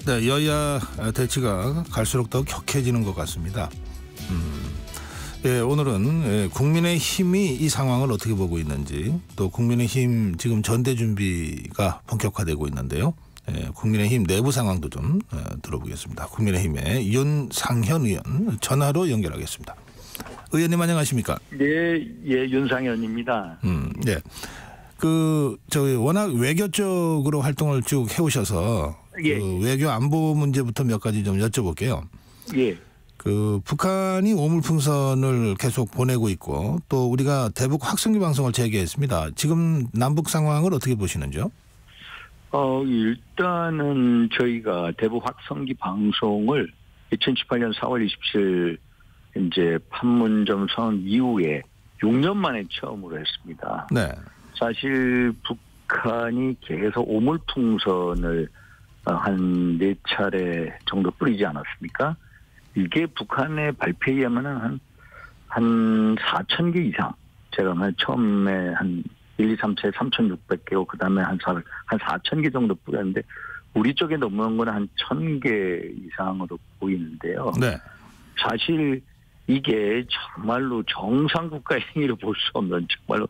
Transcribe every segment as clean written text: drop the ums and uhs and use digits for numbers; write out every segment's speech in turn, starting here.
네, 여야 대치가 갈수록 더 격해지는 것 같습니다. 예, 오늘은 국민의힘이 이 상황을 어떻게 보고 있는지, 또 국민의힘 지금 전대 준비가 본격화되고 있는데요. 국민의힘 내부 상황도 좀 들어보겠습니다. 국민의힘의 윤상현 의원 전화로 연결하겠습니다. 의원님 안녕하십니까? 네, 예, 윤상현입니다. 네. 저희 워낙 외교 쪽으로 활동을 쭉 해오셔서 예. 외교 안보 문제부터 몇 가지 좀 여쭤볼게요. 예. 북한이 오물풍선을 계속 보내고 있고 또 우리가 대북 확성기 방송을 재개했습니다. 지금 남북 상황을 어떻게 보시는지요? 일단은 저희가 대북 확성기 방송을 2018년 4월 27일 이제 판문점 선언 이후에 6년 만에 처음으로 했습니다. 네. 사실 북한이 계속 오물풍선을 한 4차례 정도 뿌리지 않았습니까? 이게 북한의 발표에 의하면 한 4,000개 이상. 제가 처음에 한 1, 2, 3차에 3,600개고 그 다음에 한 4,000개 정도 뿌렸는데 우리 쪽에 넘어온 거는 한 1,000개 이상으로 보이는데요. 네. 사실 이게 정말로 정상 국가의 행위로 볼 수 없는 정말로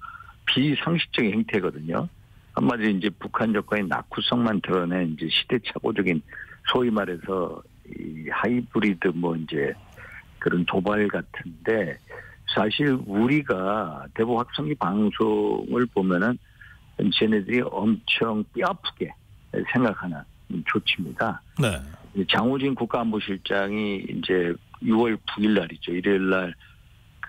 비상식적인 행태거든요. 한마디로 이제 북한 정권의 낙후성만 드러낸 이제 시대착오적인 소위 말해서 이 하이브리드 이제 그런 도발 같은데 사실 우리가 대북 확성기 방송을 보면은 쟤네들이 엄청 뼈아프게 생각하는 조치입니다. 네. 장호진 국가안보실장이 이제 6월 9일 날이죠. 일요일 날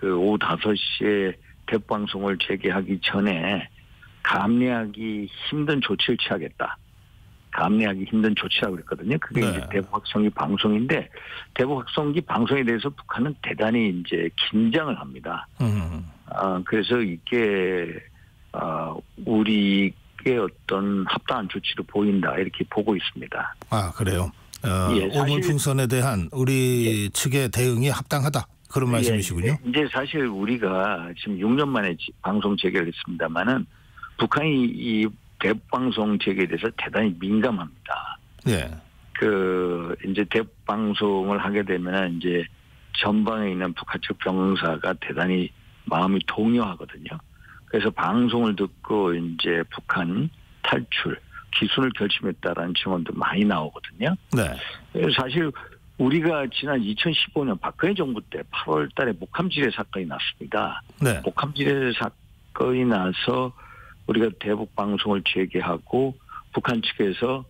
오후 5시에 대북 방송을 재개하기 전에 감내하기 힘든 조치를 취하겠다. 감내하기 힘든 조치라고 그랬거든요. 그게 네. 이제 대북 확성기 방송인데 대북 확성기 방송에 대해서 북한은 대단히 이제 긴장을 합니다. 그래서 이게 우리의 어떤 합당한 조치로 보인다 이렇게 보고 있습니다. 아, 그래요. 예, 오물풍선에 대한 우리 측의 대응이 합당하다. 그런 말씀이시군요. 예, 이제 사실 우리가 지금 6년 만에 방송 재개를 했습니다만은 북한이 이 대북방송 재개에 대해서 대단히 민감합니다. 네. 이제 대북방송을 하게 되면 이제 전방에 있는 북한 측 병사가 대단히 마음이 동요하거든요. 그래서 방송을 듣고 이제 북한 탈출, 기순을 결심했다라는 증언도 많이 나오거든요. 네. 사실 우리가 지난 2015년 박근혜 정부 때 8월 달에 목함지뢰 사건이 났습니다. 네. 목함지뢰 사건이 나서 우리가 대북 방송을 재개하고 북한 측에서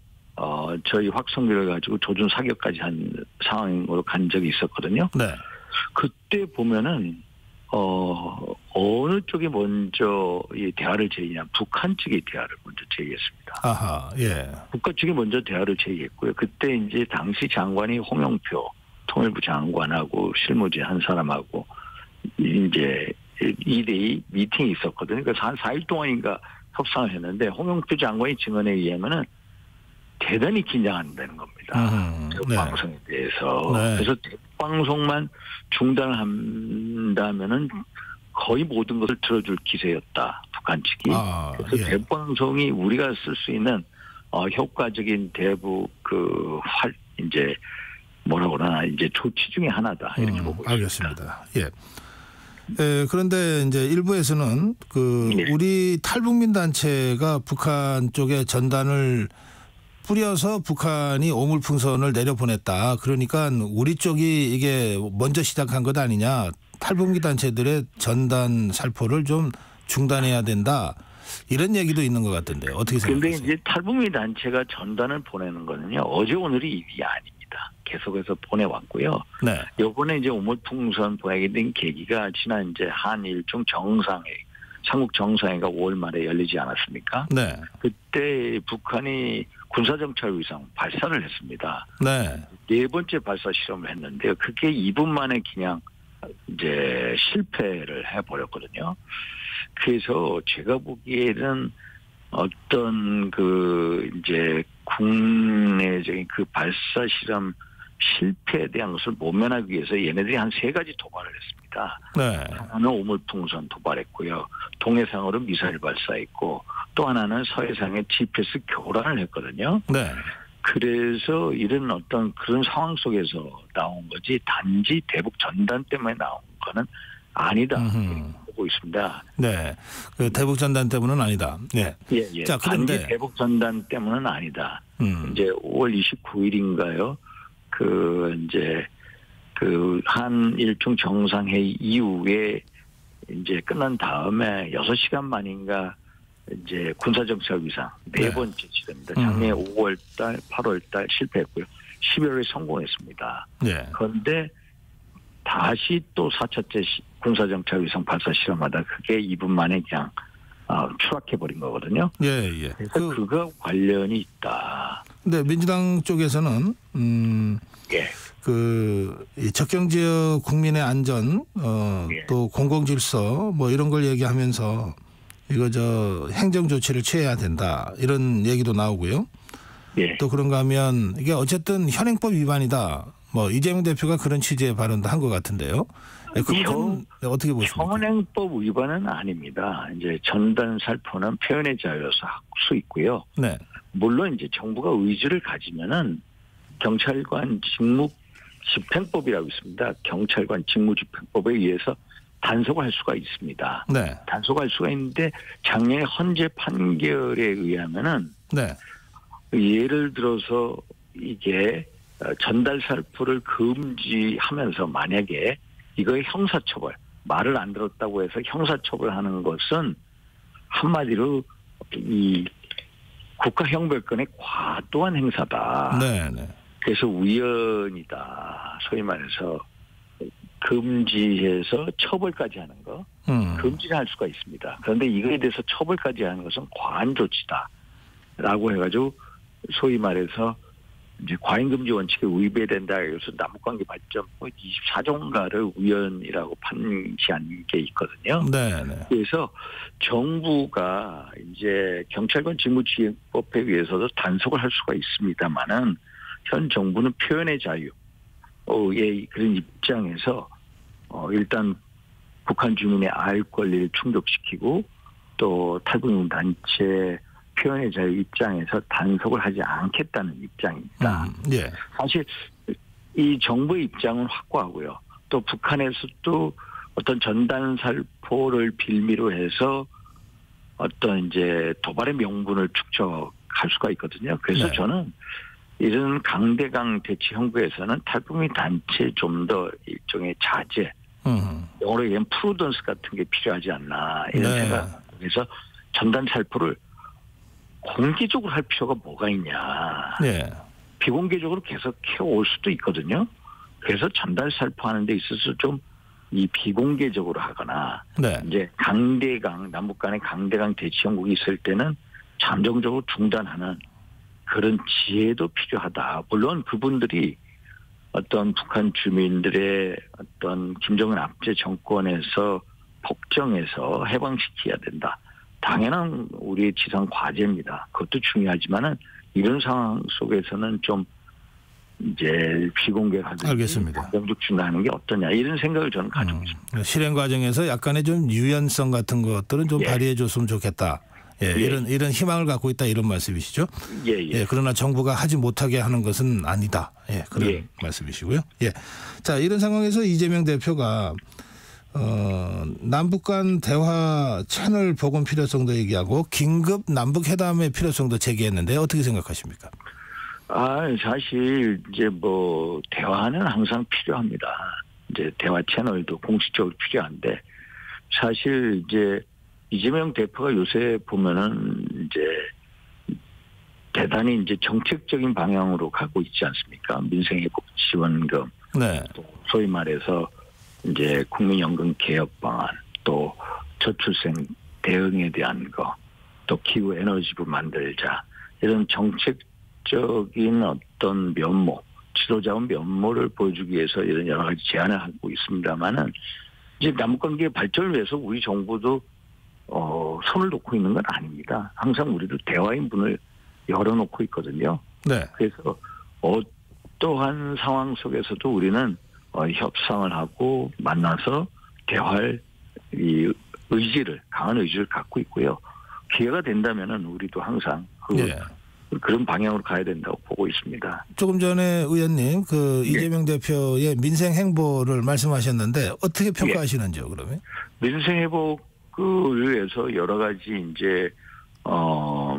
저희 확성기를 가지고 조준 사격까지 한 상황으로 간 적이 있었거든요. 네. 그때 보면은 어느 쪽이 먼저 이 대화를 제기냐, 북한 측이 대화를 먼저 제기했습니다. 아하, 예. 북한 측이 먼저 대화를 제기했고요. 그때 이제 당시 장관이 홍영표 통일부 장관하고 실무진 한 사람하고 이제 2대2 미팅이 있었거든요. 그래서 한 4일 동안인가 협상을 했는데 홍영표 장관의 증언에 의하면은 대단히 긴장한다는 겁니다. 네. 방송에 대해서. 네. 그래서 방송만 중단을 한다면은 거의 모든 것을 들어줄 기세였다. 북한 측이. 그래서 예. 대방송이 우리가 쓸 수 있는 효과적인 대북 이제 뭐라고 그러나 이제 조치 중에 하나다. 이렇게 보고 있습니다. 알겠습니다. 예. 그런데 이제 일부에서는 네. 우리 탈북민 단체가 북한 쪽에 전단을 뿌려서 북한이 오물풍선을 내려보냈다. 그러니까 우리 쪽이 이게 먼저 시작한 것 아니냐. 탈북민 단체들의 전단 살포를 좀 중단해야 된다. 이런 얘기도 있는 것 같은데 어떻게 생각하세요? 그런데 이제 탈북민 단체가 전단을 보내는 거는요. 어제 오늘이 일이 아닙니다. 계속해서 보내왔고요. 네. 이번에 이제 오물풍선 보내게 된 계기가 지난 이제 한일중 정상회의, 삼국 정상회의가 5월 말에 열리지 않았습니까? 네. 그때 북한이 군사정찰 위성 발사를 했습니다. 네. 네 번째 발사 실험을 했는데요. 그게 2분 만에 그냥 이제 실패를 해버렸거든요. 그래서 제가 보기에는 어떤 이제 국내적인 발사 실험 실패에 대한 것을 모면하기 위해서 얘네들이 한 3가지 도발을 했습니다. 네. 하나는 오물풍선 도발했고요. 동해상으로 미사일 발사했고 또 하나는 서해상에 GPS 교란을 했거든요. 네. 그래서 이런 어떤 그런 상황 속에서 나온 거지 단지 대북 전단 때문에 나온 거는 아니다 보고 있습니다. 네, 그 대북 전단 때문은 아니다. 네. 예. 자, 그런데 단지 대북 전단 때문은 아니다. 이제 5월 29일인가요? 이제 한일중 정상회의 이후에 이제 끝난 다음에 6시간 만인가 이제 군사정찰 위상 4번 제시됩니다. 작년 5월달, 8월달 실패했고요. 11월에 성공했습니다. 네. 그런데 다시 또 4차째 군사정찰 위상 발사 실험하다 그게 2분 만에 그냥 추락해버린 거거든요. 예. 그래서 그거 관련이 있다. 네, 민주당 쪽에서는 이 접경지역 국민의 안전, 또 공공질서 뭐 이런 걸 얘기하면서 이거 행정 조치를 취해야 된다 이런 얘기도 나오고요. 예. 또 그런가 하면 이게 어쨌든 현행법 위반이다. 뭐 이재명 대표가 그런 취지의 발언도 한 것 같은데요. 그 부분 어떻게 보십니까? 현행법 위반은 아닙니다. 이제 전단 살포는 표현의 자유여서 할 수 있고요. 네. 물론 이제 정부가 의지를 가지면은 경찰관 직무 집행법이라고 있습니다. 경찰관 직무 집행법에 의해서 단속을 할 수가 있습니다. 네. 단속할 수가 있는데 작년에 헌재 판결에 의하면은 예를 들어서 이게 전달 살포를 금지하면서 만약에 이거의 형사처벌 말을 안 들었다고 해서 형사처벌하는 것은 한마디로 이 국가형벌권의 과도한 행사다. 네. 그래서 우연이다. 소위 말해서 금지해서 처벌까지 하는 거. 금지를 할 수가 있습니다. 그런데 이거에 대해서 처벌까지 하는 것은 과한 조치다. 라고 해가지고 소위 말해서 이제 과잉금지 원칙에 위배된다. 그래서 남북관계 발전법 24조인가를 우연이라고 판시한 게 있거든요. 네. 그래서 정부가 이제 경찰관 직무집행법에 의해서도 단속을 할 수가 있습니다만은 현 정부는 표현의 자유의 그런 입장에서 일단 북한 주민의 알 권리를 충족시키고 또 탈북민 단체 표현의 자유 입장에서 단속을 하지 않겠다는 입장입니다. 예. 사실 이 정부의 입장은 확고하고요. 또 북한에서도 어떤 전단 살포를 빌미로 해서 어떤 이제 도발의 명분을 축적할 수가 있거든요. 그래서 저는 이런 강대강 대치 형국에서는 탈북민 단체 좀 더 일종의 자제, 영어로 얘기하면 프루던스 같은 게 필요하지 않나 이런 생각에서 전단 살포를 공개적으로 할 필요가 뭐가 있냐. 비공개적으로 계속 해올 수도 있거든요. 그래서 전달 살포하는 데 있어서 좀 이 비공개적으로 하거나 이제 강대강 남북 간의 강대강 대치 형국이 있을 때는 잠정적으로 중단하는 그런 지혜도 필요하다. 물론 그분들이 어떤 북한 주민들의 어떤 김정은 압제 정권에서 폭정해서 해방시켜야 된다. 당연한 우리의 지상 과제입니다. 그것도 중요하지만은 이런 상황 속에서는 좀 이제 비공개하든지 알겠습니다. 영적 중단하는 게 어떠냐 이런 생각을 저는 가지고 있습니다. 실행 과정에서 약간의 좀 유연성 같은 것들은 좀 발휘해줬으면 좋겠다. 이런 희망을 갖고 있다 이런 말씀이시죠? 그러나 정부가 하지 못하게 하는 것은 아니다. 그런 말씀이시고요. 자, 이런 상황에서 이재명 대표가 남북 간 대화 채널 복원 필요성도 얘기하고 긴급 남북 회담의 필요성도 제기했는데 어떻게 생각하십니까? 사실 이제 뭐 대화는 항상 필요합니다. 이제 대화 채널도 공식적으로 필요한데 사실 이제 이재명 대표가 요새 보면은 이제 대단히 이제 정책적인 방향으로 가고 있지 않습니까? 민생의 지원금, 또 소위 말해서 이제 국민연금 개혁 방안, 또 저출생 대응에 대한 거, 또 기후 에너지부 만들자 이런 정책적인 어떤 면모, 지도자의 면모를 보여주기 위해서 이런 여러 가지 제안을 하고 있습니다만은 이제 남북관계 발전을 위해서 우리 정부도 손을 놓고 있는 건 아닙니다. 항상 우리도 대화의 문을 열어놓고 있거든요. 그래서 어떠한 상황 속에서도 우리는 협상을 하고 만나서 대화할 이 의지를 강한 의지를 갖고 있고요. 기회가 된다면은 우리도 항상 그런 방향으로 가야 된다고 보고 있습니다. 조금 전에 의원님 그 이재명 대표의 민생 행보를 말씀하셨는데 어떻게 평가하시는지요, 그러면? 민생 회복을 위해서 여러 가지 이제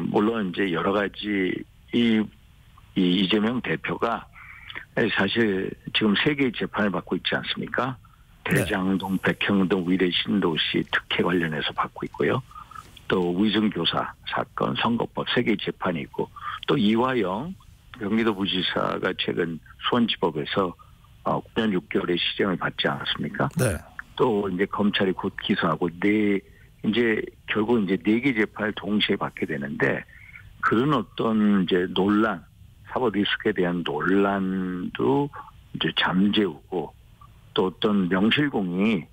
물론 이제 여러 가지 이 이재명 대표가 사실 지금 3개의 재판을 받고 있지 않습니까? 대장동, 백형동, 위례 신도시 특혜 관련해서 받고 있고요. 또 위증교사 사건, 선거법 3개의 재판이 있고 또 이화영 경기도 부지사가 최근 수원지법에서 9년 6개월의 시정을 받지 않았습니까? 네. 또 이제 검찰이 곧 기소하고 이제 결국 이제 4개 재판을 동시에 받게 되는데 그런 어떤 이제 논란, 사법 리스크에 대한 논란도 이제 잠재우고 또 어떤 명실공히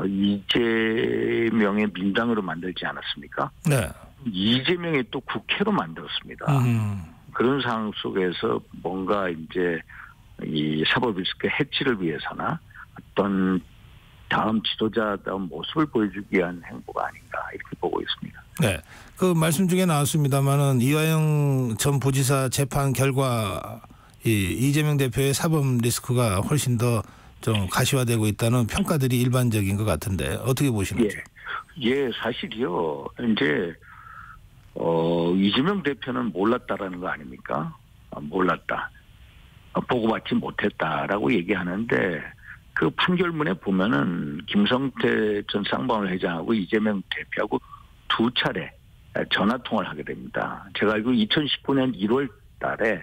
이재명의 민당으로 만들지 않았습니까? 네. 이재명의 또 국회로 만들었습니다. 그런 상황 속에서 뭔가 이제 이 사법 리스크 해치를 위해서나 어떤 다음 지도자다운 모습을 보여주기 위한 행보가 아닌가 이렇게 보고 있습니다. 네, 그 말씀 중에 나왔습니다만은 이화영 전 부지사 재판 결과 이재명 대표의 사법 리스크가 훨씬 더 좀 가시화되고 있다는 평가들이 일반적인 것 같은데 어떻게 보시는지? 예, 사실이요. 이제 이재명 대표는 몰랐다라는 거 아닙니까? 몰랐다. 보고받지 못했다라고 얘기하는데 그 판결문에 보면은 김성태 전 쌍방울 회장하고 이재명 대표하고 2차례 전화 통화를 하게 됩니다. 제가 알고 2019년 1월 달에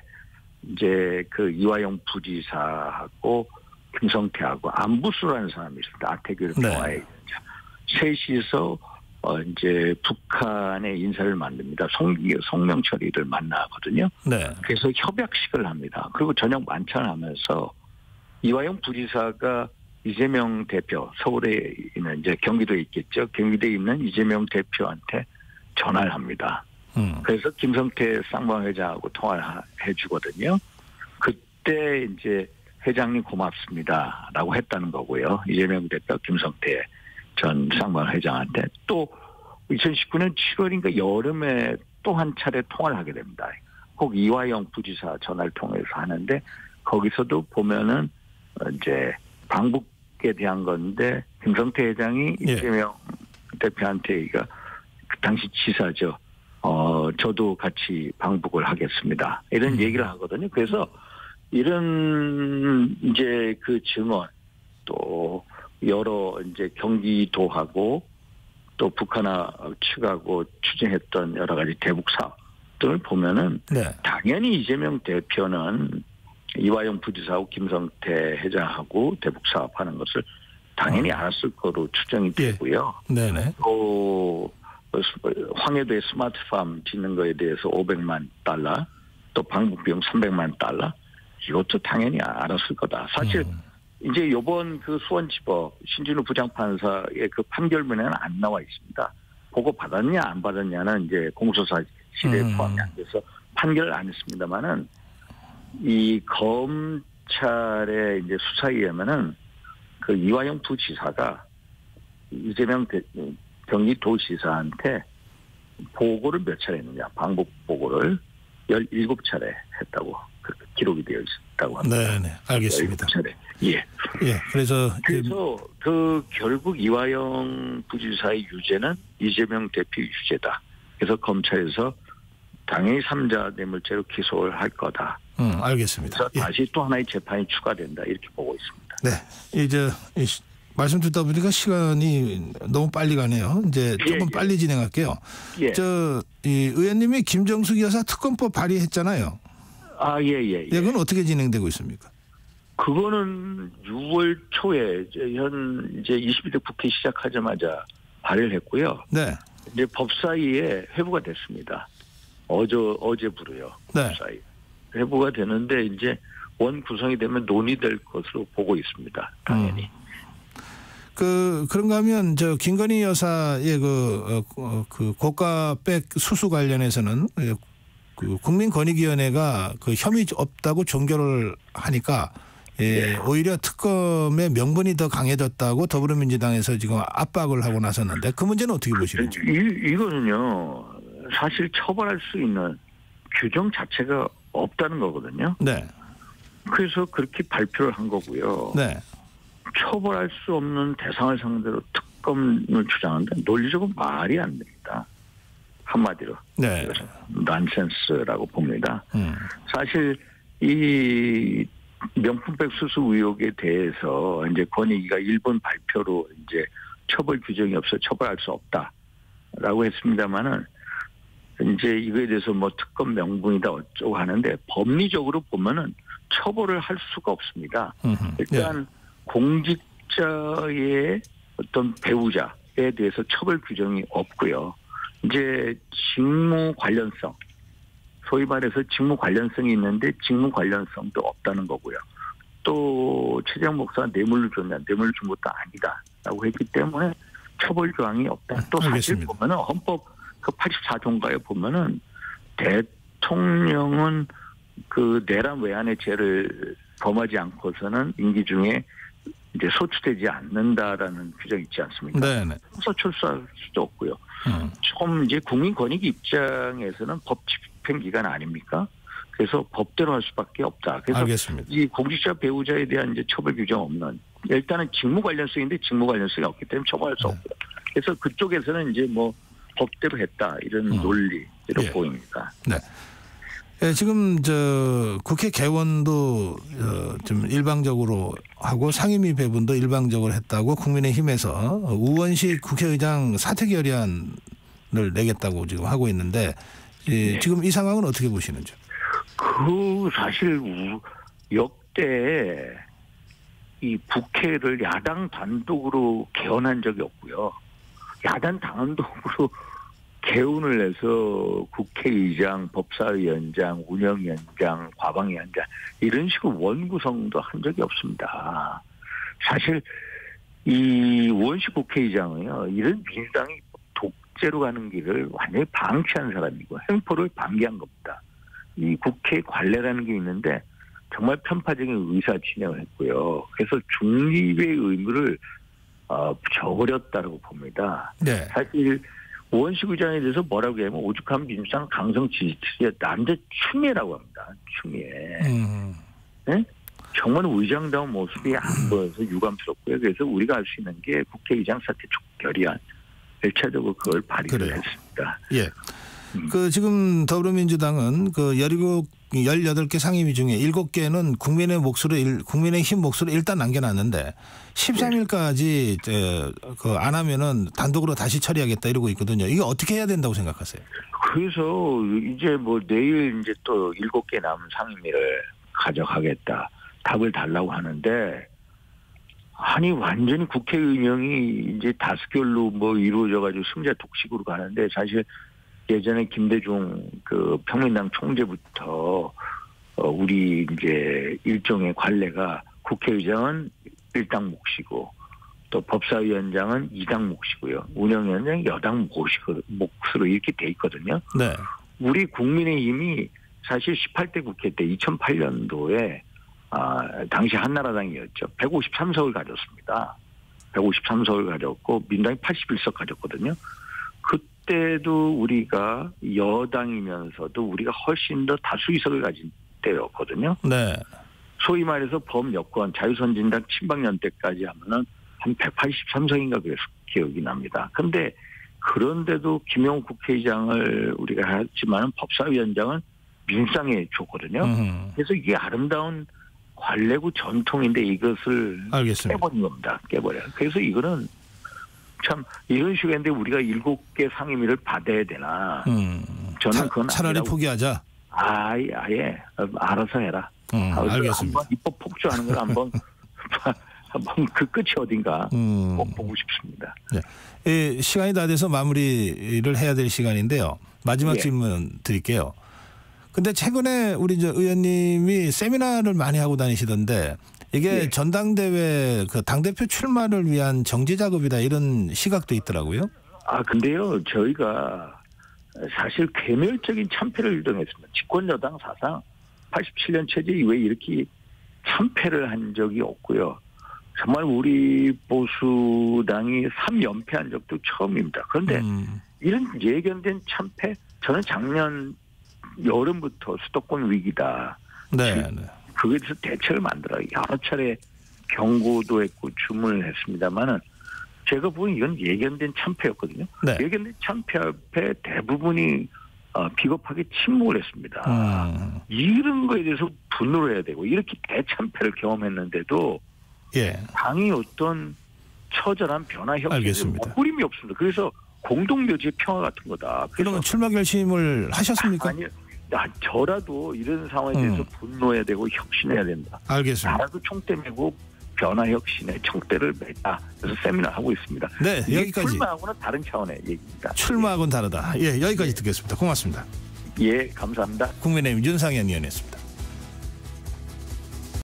이제 그 이화영 부지사하고 김성태하고 안부수라는 사람이 있습니다. 아태규를 통화해. 셋이서 이제 북한의 인사를 만듭니다. 송명철이를 만나거든요. 네. 그래서 협약식을 합니다. 그리고 저녁 만찬을 하면서 이화영 부지사가 이재명 대표, 서울에 있는 이제 경기도에 있겠죠. 경기도에 있는 이재명 대표한테 전화를 합니다. 그래서 김성태 쌍방 회장하고 통화를 해주거든요. 그때 이제 회장님 고맙습니다라고 했다는 거고요. 이재명 대표 김성태 전 쌍방 회장한테 또 2019년 7월인가 여름에 또 한 차례 통화를 하게 됩니다. 꼭 이화영 부지사 전화를 통해서 하는데 거기서도 보면은 이제 방북에 대한 건데 김성태 회장이 이재명 대표한테 그 당시 지사죠. 저도 같이 방북을 하겠습니다. 이런 얘기를 하거든요. 그래서 이런 이제 그 증언 또 여러 이제 경기도하고 또 북한 측하고 추진했던 여러 가지 대북 사업들을 보면은 당연히 이재명 대표는 이화영 부지사하고 김성태 회장하고 대북 사업하는 것을 당연히 알았을 거로 추정이 되고요. 네네. 또 황해도에 스마트팜 짓는 거에 대해서 500만 달러, 또 방북 비용 300만 달러, 이것도 당연히 알았을 거다. 사실 이제 이번 그 수원지법 신진우 부장판사의 그 판결문에는 안 나와 있습니다. 보고 받았냐 안 받았냐는 이제 공소사실에 포함이 안 돼서 판결을 안 했습니다만은 이 검찰의 이제 수사에 의하면은 그 이화영 부지사가 이재명 경기도지사한테 보고를 몇 차례 했느냐, 방북 보고를 17차례 했다고 그렇게 기록이 되어 있다고 합니다. 네, 알겠습니다. 17차례. 예. 그래서 그 결국 이화영 부지사의 유죄는 이재명 대표 유죄다. 그래서 검찰에서 당연히 3자 뇌물죄로 기소를 할 거다. 알겠습니다. 그래서 다시 또 하나의 재판이 추가된다 이렇게 보고 있습니다. 네, 이제 말씀 듣다 보니까 시간이 너무 빨리 가네요. 이제 조금 빨리 진행할게요. 이 의원님이 김정숙 여사 특검법 발의했잖아요. 그건 어떻게 진행되고 있습니까? 그거는 6월 초에 이제 22대 국회 시작하자마자 발의를 했고요. 네. 이제 법사위에 회부가 됐습니다. 어제부로요. 네. 법사위 회부가 되는데 이제 원 구성이 되면 논의될 것으로 보고 있습니다. 당연히. 그런가 하면 김건희 여사의 그 고가백 수수 관련해서는 그 국민권익위원회가 그 혐의 없다고 종결을 하니까 오히려 특검의 명분이 더 강해졌다고 더불어민주당에서 지금 압박을 하고 나섰는데 그 문제는 어떻게 보시는지? 이거는요 사실 처벌할 수 있는 규정 자체가 없다는 거거든요. 네. 그래서 그렇게 발표를 한 거고요. 네. 처벌할 수 없는 대상을 상대로 특검을 주장하는데 논리적으로 말이 안 됩니다. 한마디로. 네. 난센스라고 봅니다. 사실 이 명품백 수수 의혹에 대해서 이제 권익위가 일본 발표로 이제 처벌 규정이 없어 처벌할 수 없다라고 했습니다만은 이제 이거에 대해서 뭐 특검 명분이다 어쩌고 하는데 법리적으로 보면은 처벌을 할 수가 없습니다. 일단 공직자의 어떤 배우자에 대해서 처벌 규정이 없고요. 이제 직무 관련성, 소위 말해서 직무 관련성이 있는데 직무 관련성도 없다는 거고요. 또 최재형 목사가 뇌물을 줬냐, 뇌물을 준 것도 아니다라고 했기 때문에 처벌 조항이 없다. 또 사실 알겠습니다. 보면은 헌법 그 84조인가에 보면은 대통령은 그 내란 외환의 죄를 범하지 않고서는 임기 중에 이제 소추되지 않는다라는 규정이 있지 않습니까? 네네. 출소할 수도 없고요. 좀 이제 국민권익 입장에서는 법 집행 기관 아닙니까? 그래서 법대로 할 수밖에 없다. 그래서 알겠습니다. 이 공직자 배우자에 대한 이제 처벌 규정 없는 일단은 직무 관련성인데 직무 관련성이 없기 때문에 처벌할 수 없고요. 그래서 그쪽에서는 이제 뭐 법대로 했다 이런 논리로 보입니다. 네. 예, 지금 국회 개원도 좀 일방적으로 하고 상임위 배분도 일방적으로 했다고 국민의힘에서 우원식 국회의장 사퇴 결의안을 내겠다고 지금 하고 있는데 지금 이 상황은 어떻게 보시는지? 그 사실 역대 이 국회를 야당 단독으로 개헌한 적이 없고요. 야당 단독으로 개헌을 해서 국회의장, 법사위원장, 운영위원장, 과방위원장 이런 식으로 원구성도 한 적이 없습니다. 사실 이 우원식 국회의장은요. 이런 민주당이 독재로 가는 길을 완전히 방치한 사람이고 횡포를 방기한 겁니다. 이 국회 관례라는 게 있는데 정말 편파적인 의사 진행을 했고요. 그래서 중립의 의무를 저버렸다고 봅니다. 네. 사실 우원식 의장에 대해서 뭐라고 하면 오죽하면 민주당 강성 지지층의 남자 추미애라고 합니다. 추미애. 네? 정말 의장다운 모습이 안 보여서 유감스럽고요. 그래서 우리가 할 수 있는 게 국회의장 사퇴 결의안 1차적으로 그걸 발의를 했습니다. 예. 그 지금 더불어민주당은 그 18개 상임위 중에 7개는 국민의힘 몫으로 일단 남겨놨는데 13일까지 그 안 하면은 단독으로 다시 처리하겠다 이러고 있거든요. 이거 어떻게 해야 된다고 생각하세요? 그래서 이제 뭐 내일 이제 또 7개 남은 상임위를 가져가겠다. 답을 달라고 하는데 아니 완전히 국회 운영이 이제 다수결로 뭐 이루어져가지고 승자 독식으로 가는데 사실 예전에 김대중 그 평민당 총재부터 우리 이제 일종의 관례가 국회의장은 1당 몫이고 또 법사위원장은 2당 몫이고요. 운영위원장은 여당 몫으로 이렇게 돼 있거든요. 네. 우리 국민의힘이 사실 18대 국회 때 2008년도에 당시 한나라당이었죠. 153석을 가졌습니다. 153석을 가졌고 민당이 81석 가졌거든요. 그때도 우리가 여당이면서도 우리가 훨씬 더 다수의석을 가진 때였거든요. 네. 소위 말해서 범여권 자유선진당 친박연 때까지 하면은 한 183석인가 그래서 기억이 납니다. 근데 그런데도 김용욱 국회의장을 우리가 했지만은 법사위원장은 민주당에 줬거든요. 그래서 이게 아름다운 관례고 전통인데 이것을 알겠습니다. 깨버린 겁니다. 깨버려요. 그래서 이거는 참 이런 식으로 했는데 우리가 7개 상임위를 받아야 되나. 저는 그건 차라리 포기하자. 아예 알아서 해라. 알겠습니다. 한번 입법 폭주하는 걸 한번 그 끝이 어딘가 꼭 보고 싶습니다. 네. 시간이 다 돼서 마무리를 해야 될 시간인데요. 마지막 질문 드릴게요. 근데 최근에 우리 의원님이 세미나를 많이 하고 다니시던데 이게 전당대회 그 당대표 출마를 위한 정지 작업이다 이런 시각도 있더라고요. 근데요 저희가 사실 괴멸적인 참패를 일동했습니다. 집권여당 사상 87년 체제 이후에 이렇게 참패를 한 적이 없고요. 정말 우리 보수당이 3연패한 적도 처음입니다. 그런데 이런 예견된 참패 저는 작년 여름부터 수도권 위기다. 네. 그거에 대해서 대책을 만들어 여러 차례 경고도 했고 주문을 했습니다만은 제가 보기엔 이건 예견된 참패였거든요. 네. 예견된 참패 앞에 대부분이 비겁하게 침묵을 했습니다. 이런 거에 대해서 분노를 해야 되고 이렇게 대참패를 경험했는데도 당이 어떤 처절한 변화 혁신이 꾸림이 없습니다. 그래서 공동묘지의 평화 같은 거다. 그러면 출마 결심을 하셨습니까? 아니요. 저라도 이런 상황에 대해서 분노해야 되고 혁신해야 된다. 알겠습니다. 나라도 총대 메고 변화 혁신의 총대를 맺다. 그래서 세미나 하고 있습니다. 네, 여기까지. 출마하고는 다른 차원의 얘기입니다. 출마하고는 다르다. 여기까지 듣겠습니다. 고맙습니다. 감사합니다. 국민의힘 윤상현 의원이었습니다.